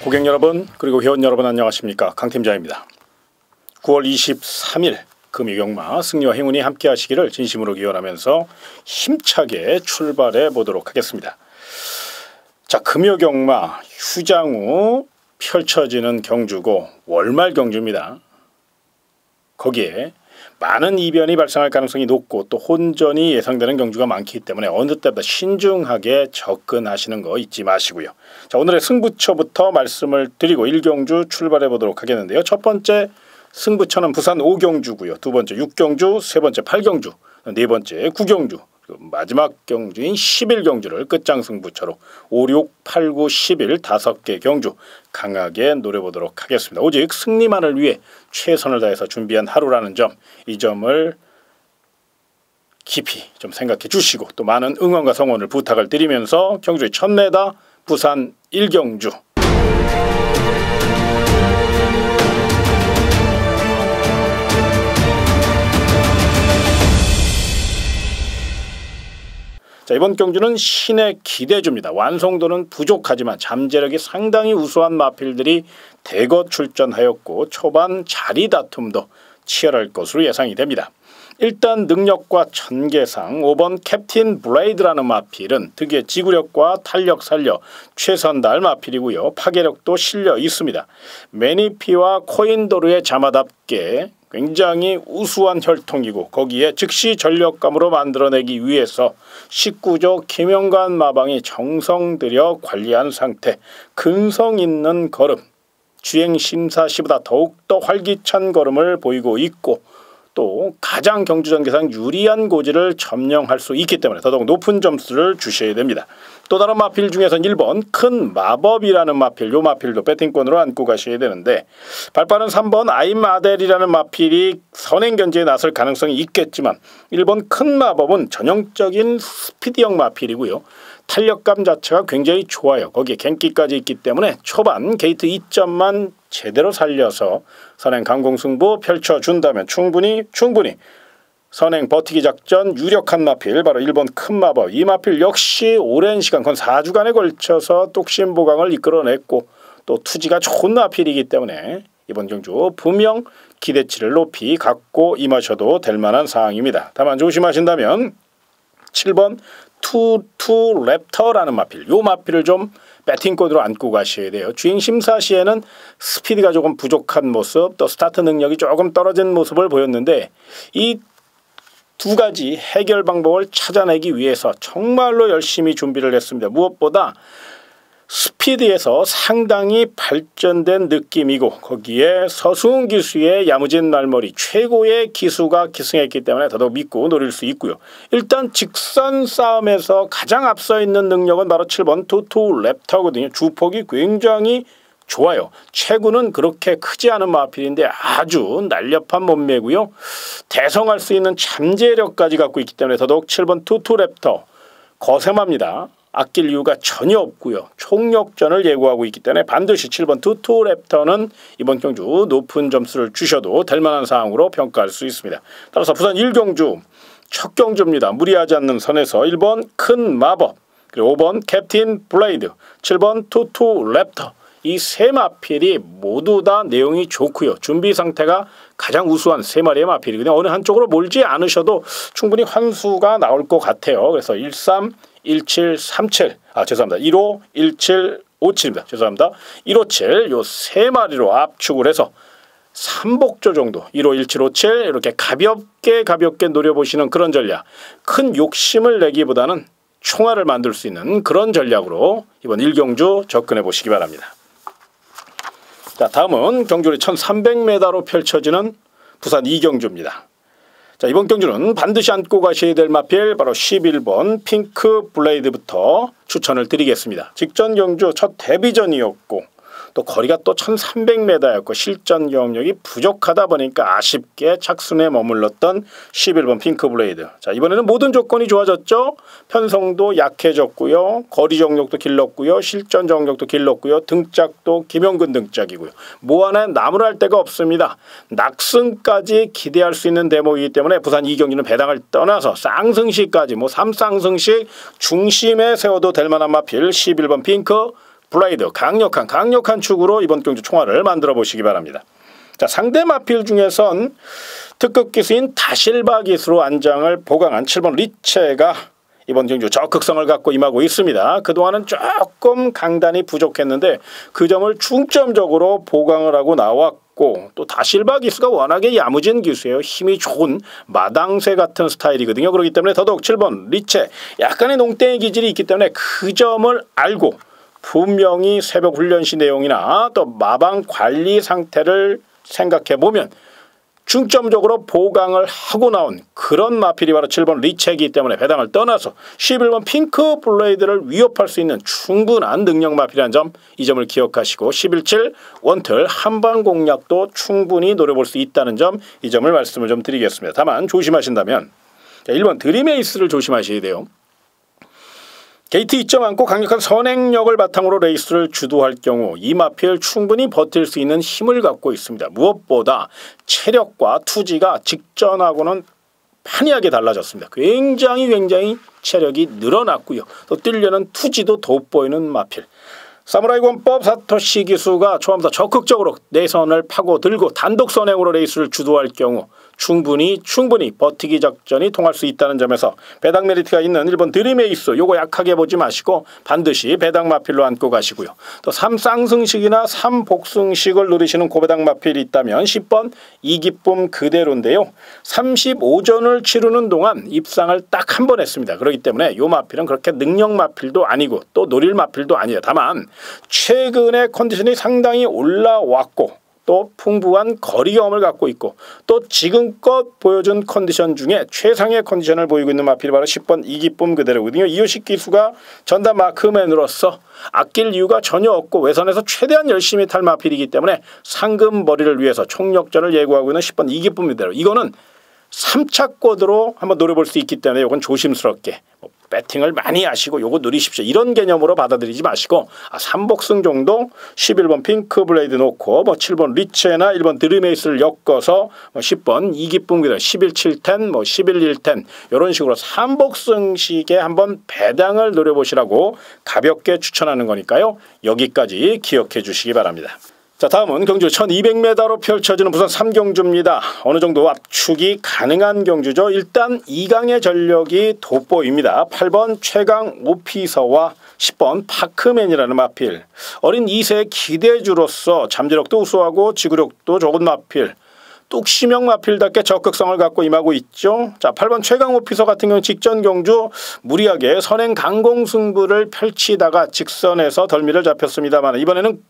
고객 여러분 그리고 회원 여러분 안녕하십니까, 강팀장입니다. 9월 23일 금요경마 승리와 행운이 함께 하시기를 진심으로 기원하면서 힘차게 출발해 보도록 하겠습니다. 자, 금요경마 휴장 후 펼쳐지는 경주고 월말 경주입니다. 거기에 많은 이변이 발생할 가능성이 높고 또 혼전이 예상되는 경주가 많기 때문에 어느 때보다 신중하게 접근하시는 거 잊지 마시고요. 자, 오늘의 승부처부터 말씀을 드리고 1경주 출발해 보도록 하겠는데요. 첫 번째 승부처는 부산 5경주고요. 두 번째 6경주, 세 번째 8경주, 네 번째 9경주, 마지막 경주인 11경주를 끝장 승부처로 5, 6, 8, 9, 11 5개 경주 강하게 노려보도록 하겠습니다. 오직 승리만을 위해 최선을 다해서 준비한 하루라는 점, 이 점을 깊이 좀 생각해 주시고 또 많은 응원과 성원을 부탁을 드리면서 경주의 첫 매다 부산 1경주. 자, 이번 경주는 신의 기대주입니다. 완성도는 부족하지만 잠재력이 상당히 우수한 마필들이 대거 출전하였고 초반 자리 다툼도 치열할 것으로 예상이 됩니다. 일단 능력과 전개상 5번 캡틴 블레이드라는 마필은 특유의 지구력과 탄력 살려 최선달 마필이고요. 파괴력도 실려 있습니다. 매니피와 코인도르의 자마답게 굉장히 우수한 혈통이고 거기에 즉시 전력감으로 만들어내기 위해서 19조 김영관 마방이 정성 들여 관리한 상태, 근성 있는 걸음, 주행심사 시보다 더욱더 활기찬 걸음을 보이고 있고 또 가장 경주 전개상 유리한 고지를 점령할 수 있기 때문에 더더욱 높은 점수를 주셔야 됩니다. 또 다른 마필 중에서는 1번 큰 마법이라는 마필, 요 마필도 배팅권으로 안고 가셔야 되는데 발빠른 3번 아임아델이라는 마필이 선행견제에 나설 가능성이 있겠지만 1번 큰 마법은 전형적인 스피드형 마필이고요. 탄력감 자체가 굉장히 좋아요. 거기에 갱기까지 있기 때문에 초반 게이트 2점만 제대로 살려서 선행 강공승부 펼쳐준다면 충분히 선행 버티기 작전 유력한 마필 바로 1번 큰 마법. 이 마필 역시 오랜 시간 건 4주간에 걸쳐서 뚝심보강을 이끌어냈고 또 투지가 좋은 마필이기 때문에 이번 경주 분명 기대치를 높이 갖고 임하셔도 될 만한 상황입니다. 다만 조심하신다면 7번 투투 랩터라는 마필, 요 마필을 좀 배팅권으로 안고 가셔야 돼요. 주행 심사 시에는 스피드가 조금 부족한 모습, 또 스타트 능력이 조금 떨어진 모습을 보였는데 이 두 가지 해결 방법을 찾아내기 위해서 정말로 열심히 준비를 했습니다. 무엇보다 스피드에서 상당히 발전된 느낌이고 거기에 서승훈 기수의 야무진 말머리 최고의 기수가 기승했기 때문에 더더욱 믿고 노릴 수 있고요. 일단 직선 싸움에서 가장 앞서 있는 능력은 바로 7번 투투 랩터거든요. 주폭이 굉장히 좋아요. 체구는 그렇게 크지 않은 마필인데 아주 날렵한 몸매고요. 대성할 수 있는 잠재력까지 갖고 있기 때문에 더더욱 7번 투투 랩터 거sem합니다. 아낄 이유가 전혀 없고요. 총력전을 예고하고 있기 때문에 반드시 7번 투투 랩터는 이번 경주 높은 점수를 주셔도 될 만한 상황으로 평가할 수 있습니다. 따라서 부산 1경주 첫 경주입니다. 무리하지 않는 선에서 1번 큰 마법, 그리고 5번 캡틴 블레이드, 7번 투투 랩터 이 세 마필이 모두 다 내용이 좋고요. 준비 상태가 가장 우수한 세 마리의 마필이거든요. 어느 한쪽으로 몰지 않으셔도 충분히 환수가 나올 것 같아요. 그래서 13, 17, 37, 죄송합니다. 15, 17, 57입니다. 죄송합니다. 157, 요 세 마리로 압축을 해서 3복조 정도 15, 17, 57 이렇게 가볍게 노려보시는 그런 전략. 큰 욕심을 내기보다는 총알을 만들 수 있는 그런 전략으로 이번 1경주 접근해 보시기 바랍니다. 자, 다음은 경주리 1300m로 펼쳐지는 부산 2경주입니다. 자, 이번 경주는 반드시 안고 가셔야 될 마필 바로 11번 핑크 블레이드부터 추천을 드리겠습니다. 직전 경주 첫 데뷔전이었고 또 거리가 또 1300m였고 실전 경력이 부족하다 보니까 아쉽게 착순에 머물렀던 11번 핑크 블레이드. 자, 이번에는 모든 조건이 좋아졌죠. 편성도 약해졌고요. 거리 정력도 길렀고요. 실전 정력도 길렀고요. 등짝도 김영근 등짝이고요. 뭐 하나 나무랄 데가 없습니다. 낙승까지 기대할 수 있는 대목이기 때문에 부산 2경기는 배당을 떠나서 쌍승시까지 3쌍승시 중심에 세워도 될 만한 마필 11번 핑크 블레이드 강력한 축으로 이번 경주 총알을 만들어 보시기 바랍니다. 자, 상대 마필 중에선 특급 기수인 다실바 기수로 안장을 보강한 7번 리체가 이번 경주 적극성을 갖고 임하고 있습니다. 그동안은 조금 강단이 부족했는데 그 점을 중점적으로 보강을 하고 나왔고, 또 다실바 기수가 워낙에 야무진 기수예요. 힘이 좋은 마당새 같은 스타일이거든요. 그렇기 때문에 더더욱 7번 리체 약간의 농땡이 기질이 있기 때문에 그 점을 알고 분명히 새벽 훈련시 내용이나 또 마방 관리 상태를 생각해보면 중점적으로 보강을 하고 나온 그런 마필이 바로 7번 리체이기 때문에 배당을 떠나서 11번 핑크 블레이드를 위협할 수 있는 충분한 능력 마필이라는 점, 이 점을 기억하시고 11.7 원틀 한방 공략도 충분히 노려볼 수 있다는 점, 이 점을 말씀을 좀 드리겠습니다. 다만 조심하신다면 1번 드림에이스를 조심하셔야 돼요. 게이트 2점 안고 강력한 선행력을 바탕으로 레이스를 주도할 경우 이 마필 충분히 버틸 수 있는 힘을 갖고 있습니다. 무엇보다 체력과 투지가 직전하고는 판이하게 달라졌습니다. 굉장히 체력이 늘어났고요. 또 뛰려는 투지도 돋보이는 마필. 사무라이 권법 사토시 기수가 초반부터 적극적으로 내선을 파고들고 단독 선행으로 레이스를 주도할 경우 충분히 버티기 작전이 통할 수 있다는 점에서 배당 메리트가 있는 1번 드림에이스, 요거 약하게 보지 마시고 반드시 배당 마필로 안고 가시고요. 또 3쌍승식이나 3복승식을 누리시는 고배당 마필이 있다면 10번 이기쁨 그대로인데요. 35전을 치르는 동안 입상을 딱 한 번 했습니다. 그렇기 때문에 요 마필은 그렇게 능력 마필도 아니고 또 노릴 마필도 아니에요. 다만 최근에 컨디션이 상당히 올라왔고 또 풍부한 거리 경험을 갖고 있고 또 지금껏 보여준 컨디션 중에 최상의 컨디션을 보이고 있는 마필이 바로 10번 이기쁨 그대로거든요. 이효식 기수가 전담 마크맨으로서 아낄 이유가 전혀 없고 외선에서 최대한 열심히 탈 마필이기 때문에 상금 머리를 위해서 총력전을 예고하고 있는 10번 이기쁨 그대로, 이거는 3차 코드로 한번 노려볼 수 있기 때문에 이건 조심스럽게 배팅을 많이 하시고 요거 누리십시오. 이런 개념으로 받아들이지 마시고 3복승 정도 11번 핑크 블레이드 놓고 7번 리체나 1번 드림에이스를 엮어서 10번 이기쁨 그대로 11.710 11.110 이런 식으로 3복승식에 한번 배당을 노려보시라고 가볍게 추천하는 거니까요. 여기까지 기억해 주시기 바랍니다. 자, 다음은 경주 1200m로 펼쳐지는 부산 3경주입니다. 어느 정도 압축이 가능한 경주죠. 일단 2강의 전력이 돋보입니다. 8번 최강 오피서와 10번 파크맨이라는 마필. 어린 2세 기대주로서 잠재력도 우수하고 지구력도 좋은 마필. 뚝심형 마필답게 적극성을 갖고 임하고 있죠. 자, 8번 최강 오피서 같은 경우 직전 경주 무리하게 선행 강공 승부를 펼치다가 직선에서 덜미를 잡혔습니다만 이번에는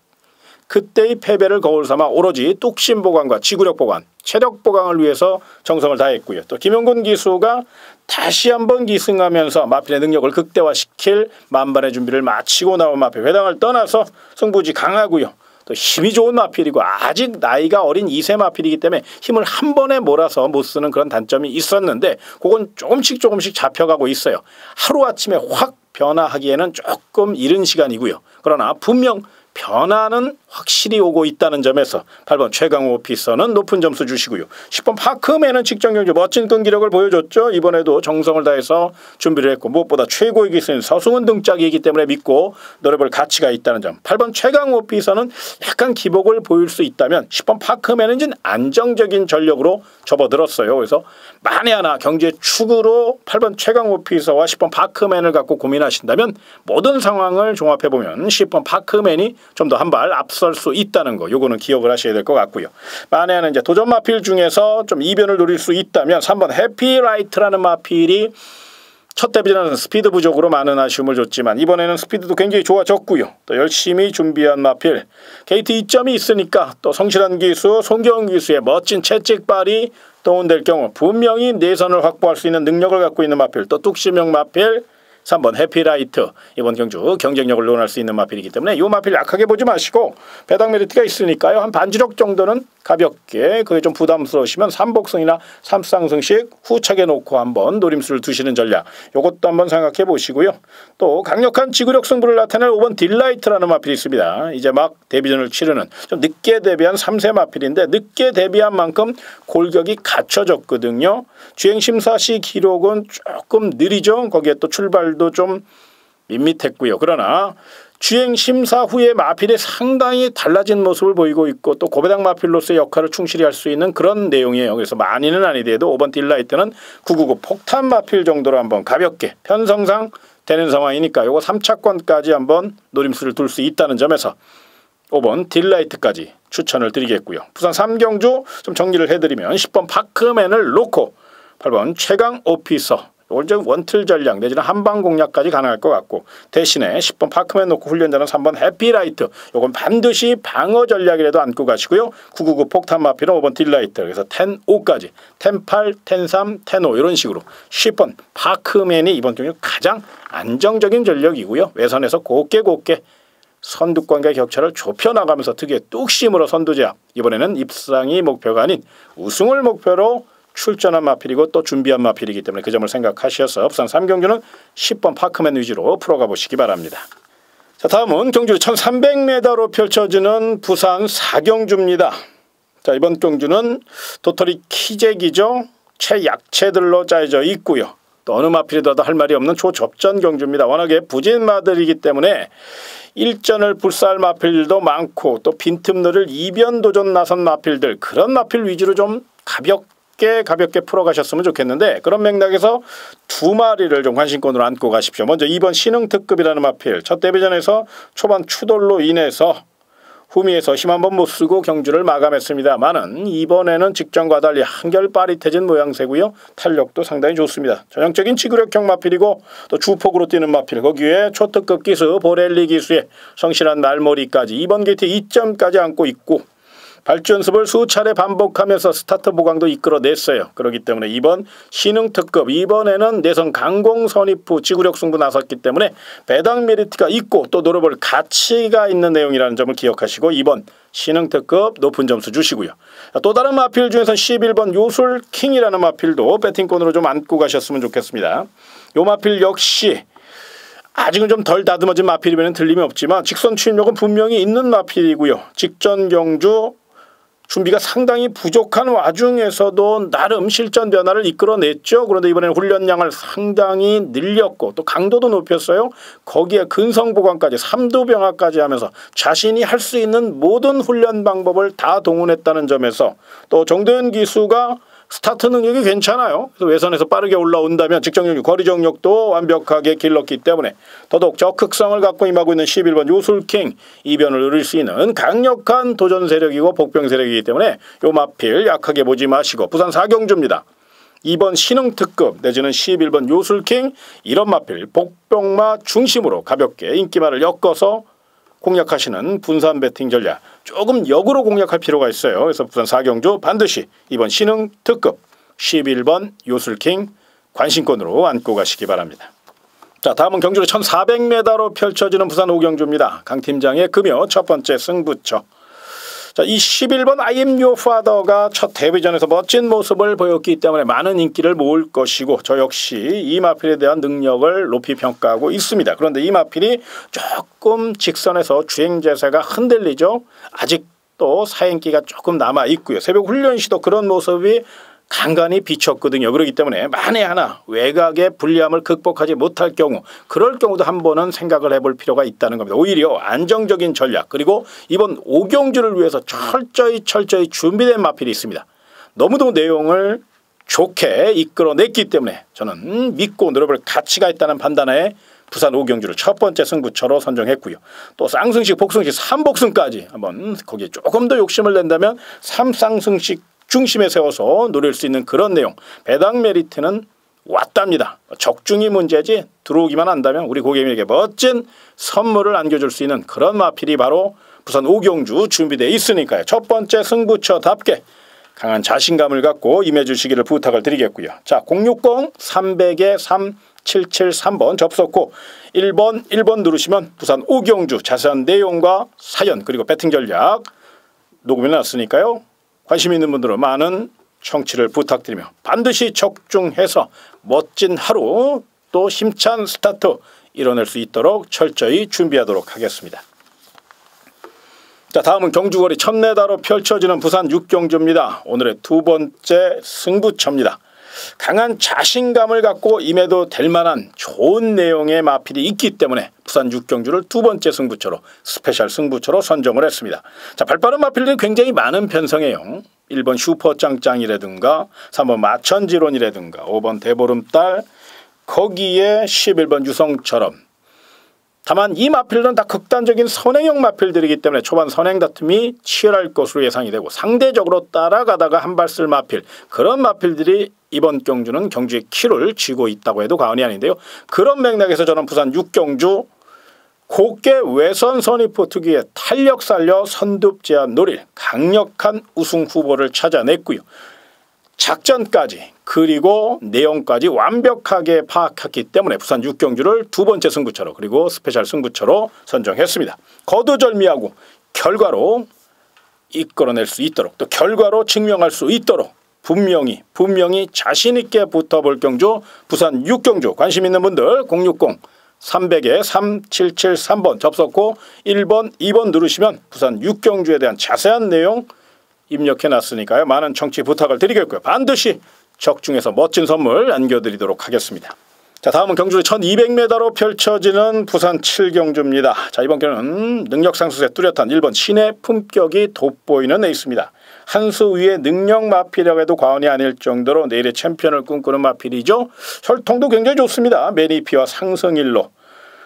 그때의 패배를 거울 삼아 오로지 뚝심 보강과 지구력 보강, 체력 보강을 위해서 정성을 다했고요. 또 김용근 기수가 다시 한번 기승하면서 마필의 능력을 극대화시킬 만반의 준비를 마치고 나온 마필. 배당을 떠나서 승부지 강하고요. 또 힘이 좋은 마필이고 아직 나이가 어린 2세 마필이기 때문에 힘을 한 번에 몰아서 못 쓰는 그런 단점이 있었는데 그건 조금씩 잡혀가고 있어요. 하루아침에 확 변화하기에는 조금 이른 시간이고요. 그러나 분명 변화는 확실히 오고 있다는 점에서 8번 최강 오피서는 높은 점수 주시고요. 10번 파크맨은 직전 경주 멋진 끈기력을 보여줬죠. 이번에도 정성을 다해서 준비를 했고 무엇보다 최고의 기수인 서승훈 등짝이기 때문에 믿고 노려볼 가치가 있다는 점. 8번 최강 오피서는 약간 기복을 보일 수 있다면 10번 파크맨은 이제 안정적인 전력으로 접어들었어요. 그래서 만에 하나 경주의 축으로 8번 최강 오피서와 10번 파크맨을 갖고 고민하신다면 모든 상황을 종합해보면 10번 파크맨이 좀 더 한 발 앞설 수 있다는 거, 요거는 기억을 하셔야 될 것 같고요. 만에 하나 이제 도전 마필 중에서 좀 이변을 노릴 수 있다면 3번 해피라이트라는 마필이 첫 데뷔는 스피드 부족으로 많은 아쉬움을 줬지만 이번에는 스피드도 굉장히 좋아졌고요. 또 열심히 준비한 마필. 게이트 2점이 있으니까 또 성실한 기수, 송경 기수의 멋진 채찍발이 동원될 경우 분명히 내선을 확보할 수 있는 능력을 갖고 있는 마필. 또 뚝심형 마필. 3번 해피라이트. 이번 경주 경쟁력을 논할 수 있는 마필이기 때문에 이 마필 약하게 보지 마시고 배당 메리트가 있으니까요. 한 반주력 정도는 가볍게, 그게 좀 부담스러우시면 3복승이나 3쌍승식 후착에 놓고 한번 노림수를 두시는 전략, 이것도 한번 생각해 보시고요. 또 강력한 지구력 승부를 나타낼 5번 딜라이트라는 마필이 있습니다. 이제 막 데뷔전을 치르는 좀 늦게 데뷔한 3세 마필인데 늦게 데뷔한 만큼 골격이 갖춰졌거든요. 주행심사 시 기록은 조금 느리죠. 거기에 또 출발도 좀 밋밋했고요. 그러나 주행 심사 후에 마필이 상당히 달라진 모습을 보이고 있고 또 고배당 마필로서의 역할을 충실히 할 수 있는 그런 내용이에요. 그래서 많이는 아니더라도 5번 딜라이트는 999 폭탄 마필 정도로 한번 가볍게 편성상 되는 상황이니까 요거 3차권까지 한번 노림수를 둘 수 있다는 점에서 5번 딜라이트까지 추천을 드리겠고요. 부산 3경주 좀 정리를 해드리면 10번 파크맨을 놓고 8번 최강 오피서 이걸 좀 원틀 전략 내지는 한방 공략까지 가능할 것 같고 대신에 10번 파크맨 놓고 훈련자는 3번 해피라이트 요건 반드시 방어 전략이라도 안고 가시고요. 999 폭탄 마필은 5번 딜라이트 그래서 10-5까지 10-8, 10-3, 10-5 이런 식으로 10번 파크맨이 이번 경기 가장 안정적인 전력이고요. 외선에서 곱게 선두권과 격차를 좁혀나가면서 특유의 뚝심으로 선두제압 이번에는 입상이 목표가 아닌 우승을 목표로 출전한 마필이고 또 준비한 마필이기 때문에 그 점을 생각하셔서 부산 3경주는 10번 파크맨 위주로 풀어가 보시기 바랍니다. 자, 다음은 경주 1300m로 펼쳐지는 부산 4경주입니다. 자, 이번 경주는 도토리 키재기죠. 최약체들로 짜여져 있고요. 또 어느 마필이라도 할 말이 없는 초접전 경주입니다. 워낙에 부진마들이기 때문에 일전을 불사할 마필들도 많고 또 빈틈들을 이변 도전 나선 마필들 그런 마필 위주로 좀 가볍게 풀어가셨으면 좋겠는데 그런 맥락에서 두 마리를 좀 관심권으로 안고 가십시오. 먼저 2번 신흥특급이라는 마필 첫 데뷔전에서 초반 추돌로 인해서 후미에서 힘 한번 못 쓰고 경주를 마감했습니다만은 이번에는 직전과 달리 한결 빠릿해진 모양새고요. 탄력도 상당히 좋습니다. 전형적인 지구력형 마필이고 또 주폭으로 뛰는 마필 거기에 초특급 기수 보렐리 기수의 성실한 말머리까지 이번 게이트 2점까지 안고 있고 발주 연습을 수차례 반복하면서 스타트 보강도 이끌어냈어요. 그렇기 때문에 이번 신흥특급 이번에는 내성 강공 선입 후 지구력 승부 나섰기 때문에 배당 메리트가 있고 또 노려볼 가치가 있는 내용이라는 점을 기억하시고 이번 신흥특급 높은 점수 주시고요. 또 다른 마필 중에서 11번 요술킹이라는 마필도 배팅권으로 좀 안고 가셨으면 좋겠습니다. 요 마필 역시 아직은 좀 덜 다듬어진 마필이면 틀림이 없지만 직선 추임력은 분명히 있는 마필이고요. 직전 경주 준비가 상당히 부족한 와중에서도 나름 실전 변화를 이끌어냈죠. 그런데 이번에는 훈련량을 상당히 늘렸고 또 강도도 높였어요. 거기에 근성보강까지 3두 병합까지 하면서 자신이 할 수 있는 모든 훈련 방법을 다 동원했다는 점에서 또 정도현 기수가 스타트 능력이 괜찮아요. 그래서 외선에서 빠르게 올라온다면 직전경주 거리 정력도 완벽하게 길렀기 때문에 더더욱 적극성을 갖고 임하고 있는 11번 요술킹 이변을 누릴 수 있는 강력한 도전 세력이고 복병 세력이기 때문에 요 마필 약하게 보지 마시고 부산 4경주입니다. 2번 신흥특급 내지는 11번 요술킹 이런 마필 복병마 중심으로 가볍게 인기말을 엮어서 공략하시는 분산 배팅 전략 조금 역으로 공략할 필요가 있어요. 그래서 부산 4경주 반드시 이번 신흥특급 11번 요술킹 관심권으로 안고 가시기 바랍니다. 자, 다음은 경주로 1400m로 펼쳐지는 부산 5경주입니다. 강 팀장의 금요 첫 번째 승부처. 자, 이 11번 I am your father가 첫 데뷔전에서 멋진 모습을 보였기 때문에 많은 인기를 모을 것이고 저 역시 이 마필에 대한 능력을 높이 평가하고 있습니다. 그런데 이 마필이 조금 직선에서 주행자세가 흔들리죠. 아직도 사행기가 조금 남아 있고요. 새벽 훈련 시도 그런 모습이 간간히 비쳤거든요. 그렇기 때문에 만에 하나 외곽의 불리함을 극복하지 못할 경우 그럴 경우도 한 번은 생각을 해볼 필요가 있다는 겁니다. 오히려 안정적인 전략 그리고 이번 5경주를 위해서 철저히 준비된 마필이 있습니다. 너무도 내용을 좋게 이끌어냈기 때문에 저는 믿고 노려볼 가치가 있다는 판단에 부산 5경주를 첫 번째 승부처로 선정했고요. 또 쌍승식, 복승식, 3복승까지 한번 거기에 조금 더 욕심을 낸다면 3쌍승식 중심에 세워서 노릴 수 있는 그런 내용 배당 메리트는 왔답니다. 적중이 문제지 들어오기만 한다면 우리 고객님에게 멋진 선물을 안겨줄 수 있는 그런 마필이 바로 부산 5경주 준비되어 있으니까요. 첫 번째 승부처답게 강한 자신감을 갖고 임해주시기를 부탁을 드리겠고요. 자, 060-300-3773번 접속 후 1번 누르시면 부산 5경주 자세한 내용과 사연 그리고 배팅 전략 녹음해 놨으니까요. 관심 있는 분들은 많은 청취를 부탁드리며 반드시 적중해서 멋진 하루 또 힘찬 스타트 이뤄낼 수 있도록 철저히 준비하도록 하겠습니다. 자, 다음은 경주거리 1000m로 펼쳐지는 부산 6경주입니다. 오늘의 두 번째 승부처입니다. 강한 자신감을 갖고 임해도 될 만한 좋은 내용의 마필이 있기 때문에 부산 6경주를 두 번째 승부처로 스페셜 승부처로 선정을 했습니다. 자, 발빠른 마필들이 굉장히 많은 편성이에요. 1번 슈퍼짱짱이라든가 3번 마천지론이라든가 5번 대보름달, 거기에 11번 유성처럼. 다만 이 마필들은 다 극단적인 선행형 마필들이기 때문에 초반 선행 다툼이 치열할 것으로 예상이 되고, 상대적으로 따라가다가 한 발 쓸 마필, 그런 마필들이 이번 경주는 경주의 키를 쥐고 있다고 해도 과언이 아닌데요. 그런 맥락에서 저는 부산 6경주 곱게 외선 선입포 특유의 탄력 살려 선두 제압 노릴 강력한 우승 후보를 찾아냈고요. 작전까지 그리고 내용까지 완벽하게 파악했기 때문에 부산 6경주를 두 번째 승부처로 그리고 스페셜 승부처로 선정했습니다. 거두절미하고 결과로 이끌어낼 수 있도록, 또 결과로 증명할 수 있도록 분명히 자신있게 붙어볼 경주 부산 6경주, 관심 있는 분들 060-300-3773번 접속고 1번, 2번 누르시면 부산 6경주에 대한 자세한 내용 입력해놨으니까요. 많은 청취 부탁을 드리겠고요. 반드시 적중해서 멋진 선물 안겨드리도록 하겠습니다. 자, 다음은 경주의 1200m로 펼쳐지는 부산 7경주입니다. 자, 이번 경우는 능력상승세 뚜렷한 1번 신의 품격이 돋보이는 에이스입니다. 한 수 위의 능력 마필이라고 해도 과언이 아닐 정도로 내일의 챔피언을 꿈꾸는 마필이죠. 혈통도 굉장히 좋습니다. 매니피와 상승일로.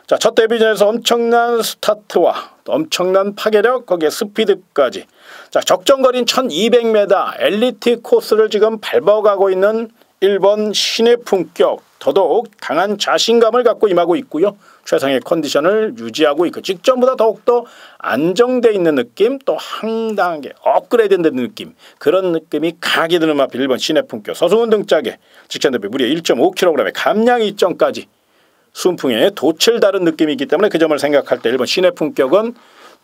자, 첫 데뷔전에서 엄청난 스타트와 엄청난 파괴력, 거기에 스피드까지. 자, 적정거리인 1200m 엘리트 코스를 지금 밟아가고 있는 1번 신의 품격, 더더욱 강한 자신감을 갖고 임하고 있고요. 최상의 컨디션을 유지하고 있고 직전보다 더욱더 안정되어 있는 느낌, 또 한 단계 업그레이드된 느낌, 그런 느낌이 강하게 드는 마필 1번 신의 품격. 서승훈 등짝에 직전 대비 무려 1.5kg의 감량 이점까지 순풍에 돛을 다른 느낌이 있기 때문에 그 점을 생각할 때 1번 신의 품격은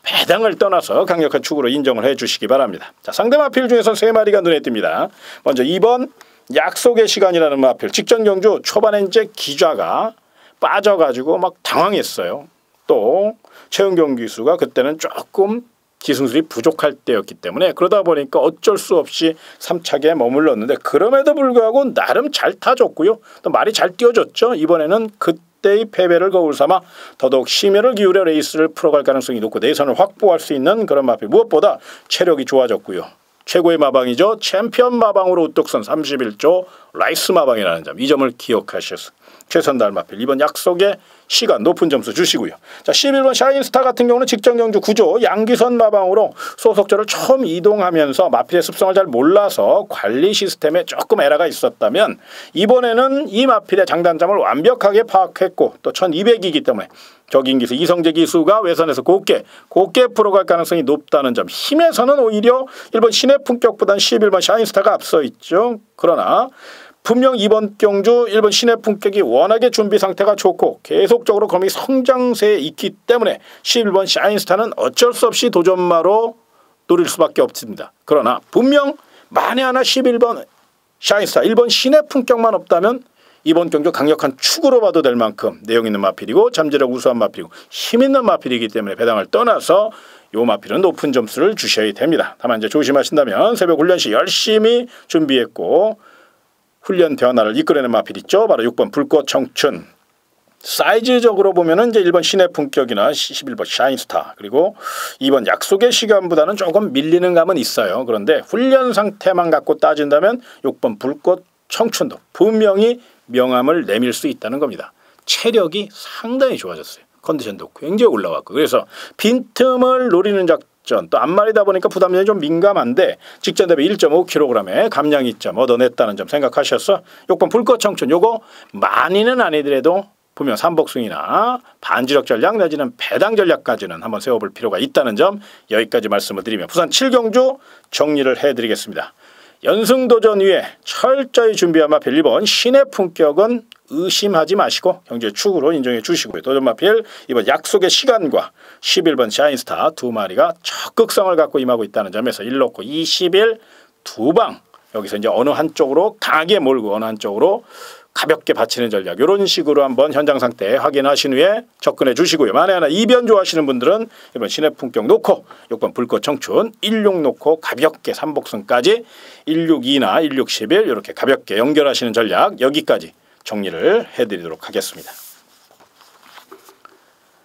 배당을 떠나서 강력한 축으로 인정을 해주시기 바랍니다. 자, 상대 마필 중에서 세 마리가 눈에 띕니다. 먼저 2번 약속의 시간이라는 마필. 직전 경주 초반에 이제 기좌가 빠져가지고 막 당황했어요. 또 최은경 기수가 그때는 조금 기승술이 부족할 때였기 때문에 그러다 보니까 어쩔 수 없이 3차기에 머물렀는데 그럼에도 불구하고 나름 잘 타줬고요. 또 말이 잘 뛰어줬죠. 이번에는 그때의 패배를 거울 삼아 더더욱 심혈을 기울여 레이스를 풀어갈 가능성이 높고 내선을 확보할 수 있는 그런 마필. 무엇보다 체력이 좋아졌고요. 최고의 마방이죠. 챔피언 마방으로 우뚝 선 31조 라이스 마방이라는 점, 이 점을 기억하셔서 최선달 마필 2번 약속의 시간 높은 점수 주시고요. 자, 11번 샤인스타 같은 경우는 직전 경주 9조 양기선 마방으로 소속조를 처음 이동하면서 마필의 습성을 잘 몰라서 관리 시스템에 조금 에러가 있었다면 이번에는 이 마필의 장단점을 완벽하게 파악했고 또 1200이기 때문에 적인 기수 이성재 기수가 외선에서 곱게 풀어갈 가능성이 높다는 점, 힘에서는 오히려 1번 신의 품격보다는 11번 샤인스타가 앞서 있죠. 그러나 분명 이번 경주 1번 신의 품격이 워낙에 준비 상태가 좋고 계속적으로 검이 성장세에 있기 때문에 11번 샤인스타는 어쩔 수 없이 도전마로 노릴 수밖에 없습니다. 그러나 분명 만에 하나 11번 샤인스타 1번 신의 품격만 없다면 이번 경주 강력한 축으로 봐도 될 만큼 내용 있는 마필이고 잠재력 우수한 마필이고 힘있는 마필이기 때문에 배당을 떠나서 요 마필은 높은 점수를 주셔야 됩니다. 다만 이제 조심하신다면 새벽 훈련 시 열심히 준비했고 훈련 변화를 이끌어내는 마필 있죠. 바로 6번 불꽃 청춘. 사이즈적으로 보면은 이제 1번 신의 품격이나 11번 샤인스타 그리고 2번 약속의 시간보다는 조금 밀리는 감은 있어요. 그런데 훈련 상태만 갖고 따진다면 6번 불꽃 청춘도 분명히 명함을 내밀 수 있다는 겁니다. 체력이 상당히 좋아졌어요. 컨디션도 굉장히 올라왔고 그래서 빈틈을 노리는 작전, 또 앞마리다 보니까 부담량이 좀 민감한데 직전 대비 1.5kg의 감량 이점 얻어냈다는 점 생각하셔서 6번 불꽃 청춘 요거 많이는 아니더라도 분명 삼복승이나 반지력 전략 내지는 배당 전략까지는 한번 세워볼 필요가 있다는 점 여기까지 말씀을 드리며 부산 7경주 정리를 해드리겠습니다. 연승도전 위에 철저히 준비한 마필 1번 신의 품격은 의심하지 마시고 경주의 축으로 인정해 주시고요. 도전 마필 2번 약속의 시간과 11번 샤인스타 두 마리가 적극성을 갖고 임하고 있다는 점에서 1놓고 20일 두방 여기서 이제 어느 한쪽으로 강하게 몰고 어느 한쪽으로 가볍게 받치는 전략, 이런 식으로 한번 현장 상태 확인하신 후에 접근해 주시고요. 만에 하나 이변 좋아하시는 분들은 이번 신의 품격 놓고 6번 불꽃 청춘 16 놓고 가볍게 삼복승까지 162나 1611 이렇게 가볍게 연결하시는 전략, 여기까지 정리를 해드리도록 하겠습니다.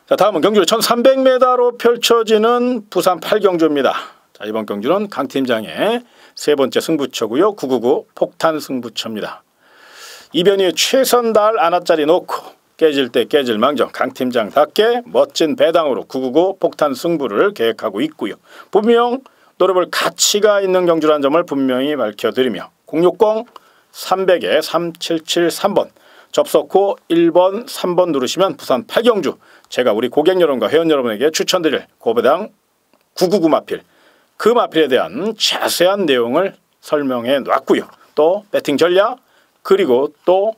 자, 다음은 경주 1300m로 펼쳐지는 부산 8경주입니다. 자, 이번 경주는 강 팀장의 세 번째 승부처고요. 999 폭탄 승부처입니다. 이변희의 최선 다할 안아짜리 놓고 깨질 때 깨질 망정, 강 팀장답게 멋진 배당으로 999 폭탄 승부를 계획하고 있고요. 분명 노려볼 가치가 있는 경주라는 점을 분명히 밝혀드리며 060 300에 3773번 접속 후 1번 3번 누르시면 부산 8경주 제가 우리 고객 여러분과 회원 여러분에게 추천드릴 고배당 999 마필, 그 마필에 대한 자세한 내용을 설명해 놨고요. 또 배팅 전략 그리고 또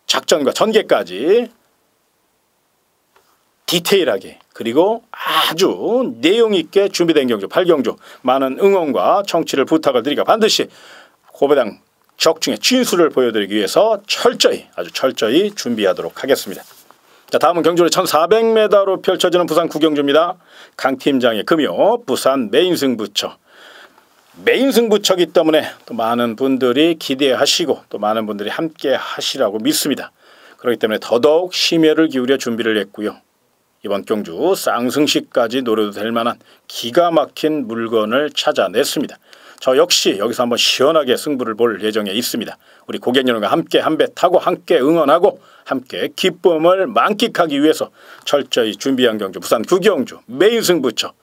작전과 전개까지 디테일하게 그리고 아주 내용 있게 준비된 경주 8경주, 많은 응원과 청취를 부탁을 드리니까 반드시 고배당 적중의 진수를 보여드리기 위해서 아주 철저히 준비하도록 하겠습니다. 자, 다음은 경주로 1400m로 펼쳐지는 부산 9경주입니다. 강 팀장의 금요 부산 메인 승부처. 메인 승부처기 때문에 또 많은 분들이 기대하시고 또 많은 분들이 함께 하시라고 믿습니다. 그렇기 때문에 더더욱 심혈을 기울여 준비를 했고요. 이번 경주 쌍승시까지 노려도 될 만한 기가 막힌 물건을 찾아냈습니다. 저 역시 여기서 한번 시원하게 승부를 볼 예정에 있습니다. 우리 고객 여러분과 함께 한 배 타고 함께 응원하고 함께 기쁨을 만끽하기 위해서 철저히 준비한 경주 부산 9경주 메인 승부처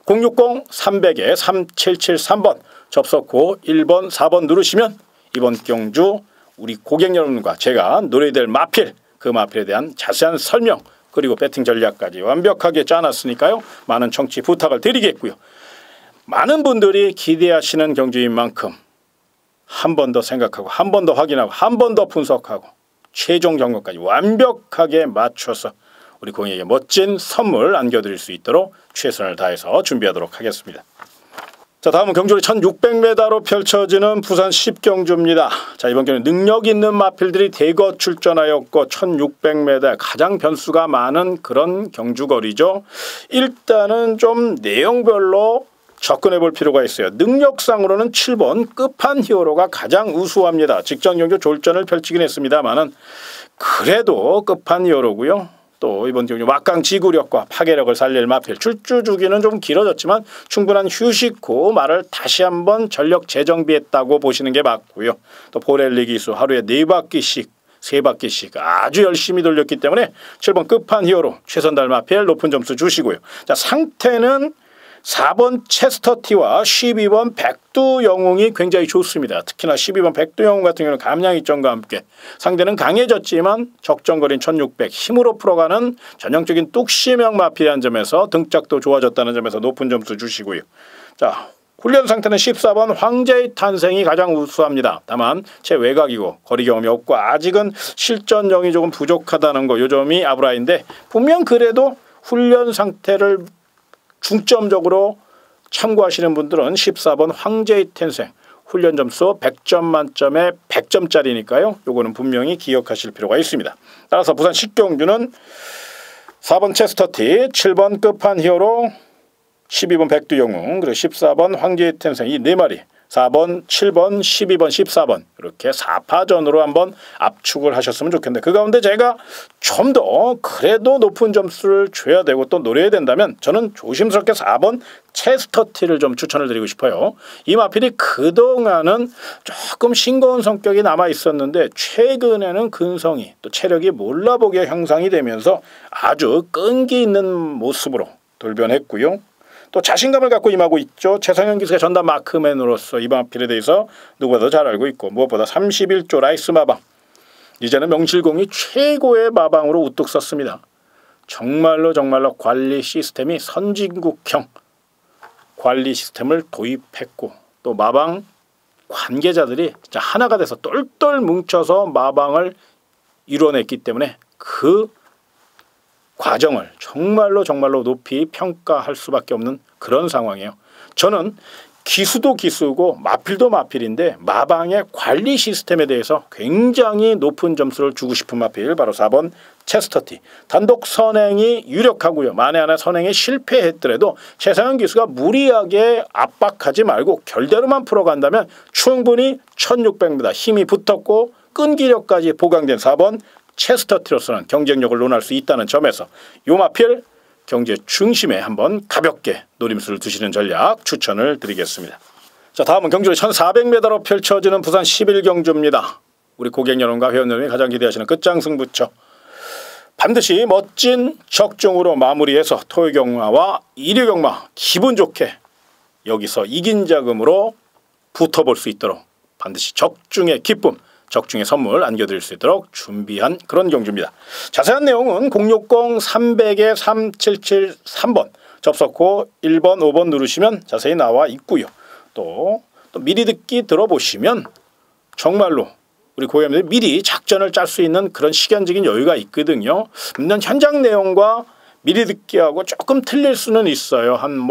060 300에 3773번 접속 후 1번 4번 누르시면 이번 경주 우리 고객 여러분과 제가 노려야 될 마필, 그 마필에 대한 자세한 설명 그리고 배팅 전략까지 완벽하게 짜놨으니까요. 많은 청취 부탁을 드리겠고요. 많은 분들이 기대하시는 경주인 만큼 한 번 더 생각하고 한 번 더 확인하고 한 번 더 분석하고 최종 경고까지 완벽하게 맞춰서 우리 고객에게 멋진 선물 안겨드릴 수 있도록 최선을 다해서 준비하도록 하겠습니다. 자, 다음은 경주리 1600m로 펼쳐지는 부산 10경주입니다. 자, 이번 경주는 능력 있는 마필들이 대거 출전하였고 1600m 가장 변수가 많은 그런 경주거리죠. 일단은 좀 내용별로 접근해 볼 필요가 있어요. 능력상으로는 7번 끝판 히어로가 가장 우수합니다. 직전 경주 졸전을 펼치긴 했습니다만은 그래도 끝판 히어로고요. 또 이번 경주 막강 지구력과 파괴력을 살릴 마필, 출주 주기는 좀 길어졌지만 충분한 휴식 후 말을 다시 한번 전력 재정비했다고 보시는 게 맞고요. 또 보렐리 기수 하루에 4바퀴씩 3바퀴씩 아주 열심히 돌렸기 때문에 7번 끝판 히어로 최선달 마필 높은 점수 주시고요. 자, 상태는 4번 체스터티와 12번 백두 영웅이 굉장히 좋습니다. 특히나 12번 백두 영웅 같은 경우는 감량 이점과 함께 상대는 강해졌지만 적정거리인 1600 힘으로 풀어가는 전형적인 뚝심형 마필이라는 점에서 등짝도 좋아졌다는 점에서 높은 점수 주시고요. 자, 훈련 상태는 14번 황제의 탄생이 가장 우수합니다. 다만 최외곽이고 거리 경험이 없고 아직은 실전력이 조금 부족하다는 거, 요 점이 아브라인데 분명 그래도 훈련 상태를 중점적으로 참고하시는 분들은 14번 황제의 탄생 훈련 점수 100점 만점에 100점짜리니까요. 요거는 분명히 기억하실 필요가 있습니다. 따라서 부산 10경주는 4번 체스터티, 7번 끝판 히어로, 12번 백두 영웅, 그리고 14번 황제의 탄생 이 4마리, 4번, 7번, 12번, 14번 이렇게 4파전으로 한번 압축을 하셨으면 좋겠는데 그 가운데 제가 좀 더 그래도 높은 점수를 줘야 되고 또 노려야 된다면 저는 조심스럽게 4번 체스터티를 좀 추천을 드리고 싶어요. 이 마필이 그동안은 조금 싱거운 성격이 남아 있었는데 최근에는 근성이 또 체력이 몰라보게 형성이 되면서 아주 끈기 있는 모습으로 돌변했고요. 또 자신감을 갖고 임하고 있죠. 최성현 기수가 전담 마크맨으로서 이 마필에 대해서 누구보다 잘 알고 있고 무엇보다 31조 라이스 마방 이제는 명실공히 최고의 마방으로 우뚝 섰습니다. 정말로 관리 시스템이 선진국형 관리 시스템을 도입했고 또 마방 관계자들이 진짜 하나가 돼서 똘똘 뭉쳐서 마방을 이뤄냈기 때문에 그 과정을 정말로 높이 평가할 수밖에 없는 그런 상황이에요. 저는 기수도 기수고 마필도 마필인데 마방의 관리 시스템에 대해서 굉장히 높은 점수를 주고 싶은 마필 바로 4번 체스터티. 단독 선행이 유력하고요. 만에 하나 선행에 실패했더라도 최상현 기수가 무리하게 압박하지 말고 결대로만 풀어간다면 충분히 1600m 힘이 붙었고 끈기력까지 보강된 4번 체스터티로서는 경쟁력을 논할 수 있다는 점에서 요 마필 경제 중심에 한번 가볍게 노림수를 두시는 전략 추천을 드리겠습니다. 자, 다음은 경주로 1400m로 펼쳐지는 부산 11경주입니다. 우리 고객 여러분과 회원 여러분이 가장 기대하시는 끝장 승부처. 반드시 멋진 적중으로 마무리해서 토요경마와 일요경마 기분 좋게 여기서 이긴 자금으로 붙어볼 수 있도록 반드시 적중의 기쁨, 적중의 선물 안겨드릴 수 있도록 준비한 그런 경주입니다. 자세한 내용은 060-300-3773번 접속호 1번, 5번 누르시면 자세히 나와 있고요. 또 미리 듣기 들어보시면 정말로 우리 고객님들이 미리 작전을 짤 수 있는 그런 시간적인 여유가 있거든요. 물론 현장 내용과 미리 듣기하고 조금 틀릴 수는 있어요. 한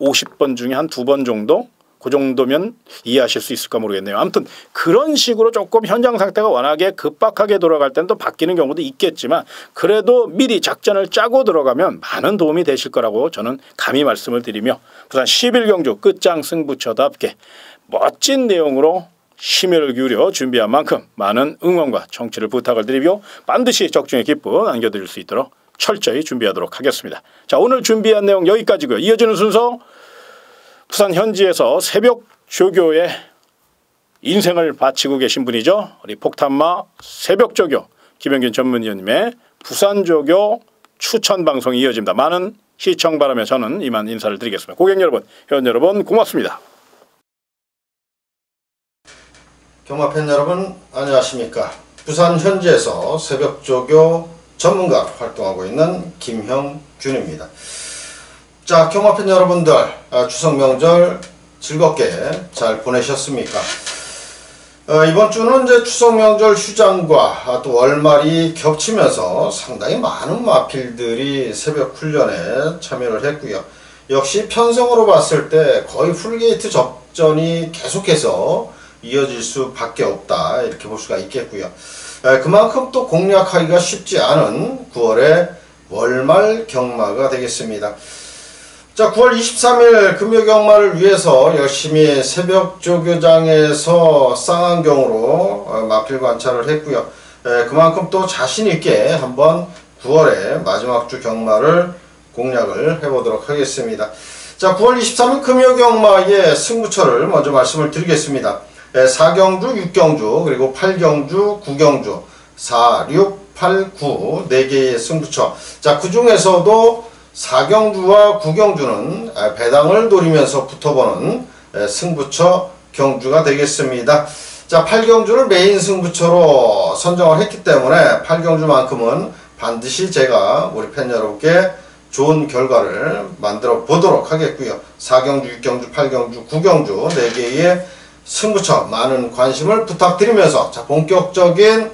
50번 중에 한 2번 정도? 그 정도면 이해하실 수 있을까 모르겠네요. 아무튼 그런 식으로 조금 현장 상태가 워낙에 급박하게 돌아갈 때는 또 바뀌는 경우도 있겠지만 그래도 미리 작전을 짜고 들어가면 많은 도움이 되실 거라고 저는 감히 말씀을 드리며 부산 11경주 끝장 승부처답게 멋진 내용으로 심혈을 기울여 준비한 만큼 많은 응원과 청취를 부탁을 드리며 반드시 적중의 기쁨 안겨드릴 수 있도록 철저히 준비하도록 하겠습니다. 자, 오늘 준비한 내용 여기까지고요. 이어지는 순서 부산 현지에서 새벽 조교에 인생을 바치고 계신 분이죠. 우리 폭탄마 새벽 조교 김영균 전문위원님의 부산 조교 추천 방송이 이어집니다. 많은 시청 바라며 저는 이만 인사를 드리겠습니다. 고객 여러분, 회원 여러분 고맙습니다. 경마팬 여러분 안녕하십니까. 부산 현지에서 새벽 조교 전문가 활동하고 있는 김형균입니다. 자, 경마팬 여러분들 추석 명절 즐겁게 잘 보내셨습니까? 이번 주는 이제 추석 명절 휴장과 또 월말이 겹치면서 상당히 많은 마필들이 새벽 훈련에 참여를 했고요. 역시 편성으로 봤을 때 거의 풀게이트 접전이 계속해서 이어질 수밖에 없다 이렇게 볼 수가 있겠고요. 그만큼 또 공략하기가 쉽지 않은 9월의 월말 경마가 되겠습니다. 자, 9월 23일 금요경마를 위해서 열심히 새벽 조교장에서 쌍안경으로 마필 관찰을 했고요. 그만큼 또 자신있게 한번 9월의 마지막 주 경마를 공략을 해보도록 하겠습니다. 자, 9월 23일 금요경마의 승부처를 먼저 말씀을 드리겠습니다. 4경주, 6경주, 그리고 8경주, 9경주, 4, 6, 8, 9 4개의 승부처. 자, 그 중에서도 4경주와 9경주는 배당을 노리면서 붙어보는 승부처 경주가 되겠습니다. 자, 8경주를 메인 승부처로 선정을 했기 때문에 8경주만큼은 반드시 제가 우리 팬 여러분께 좋은 결과를 만들어 보도록 하겠고요. 4경주, 6경주, 8경주, 9경주 4개의 승부처 많은 관심을 부탁드리면서 자, 본격적인